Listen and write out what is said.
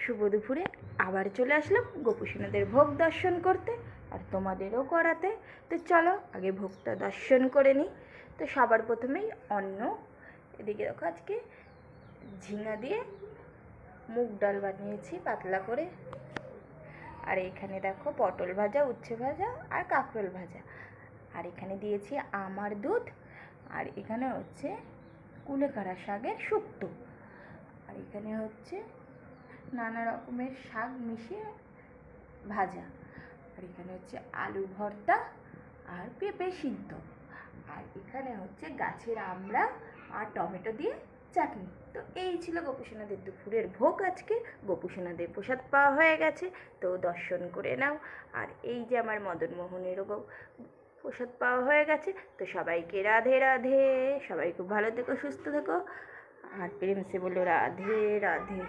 শুভ দুপুরে আবার চলে আসলাম গোপুসোনাদের ভোগ দর্শন করতে আর তোমাদেরও করাতে। তো চলো আগে ভোগটা দর্শন করে নিই। তো সবার প্রথমেই অন্ন, এদিকে দেখো আজকে ঝিঙা দিয়ে মুগ ডাল বানিয়েছি পাতলা করে, আর এখানে দেখো পটল ভাজা, উচ্ছে ভাজা আর কাঁকরোল ভাজা, আর এখানে দিয়েছি আমার দুধ, আর এখানে হচ্ছে কুলেখাড়া শাকের শুক্তো, আর এখানে হচ্ছে নানা রকমের শাক মিশিয়ে ভাজা, আর এখানে হচ্ছে আলু ভর্তা আর পেঁপে সিদ্ধ, আর এখানে হচ্ছে গাছের আমড়া আর টমেটো দিয়ে চাটনি। তো এই ছিল গোপুসোনাদের দুপুরের ভোগ আজকে। গোপুসোনাদের প্রসাদ পাওয়া হয়ে গেছে, তো দর্শন করে নাও। আর এই যে আমার মদনমোহনেরও প্রসাদ পাওয়া হয়ে গেছে। তো সবাইকে রাধে রাধে, সবাই খুব ভালো থেকো, সুস্থ থেকো, আর প্রেম সে বলো রাধে রাধে।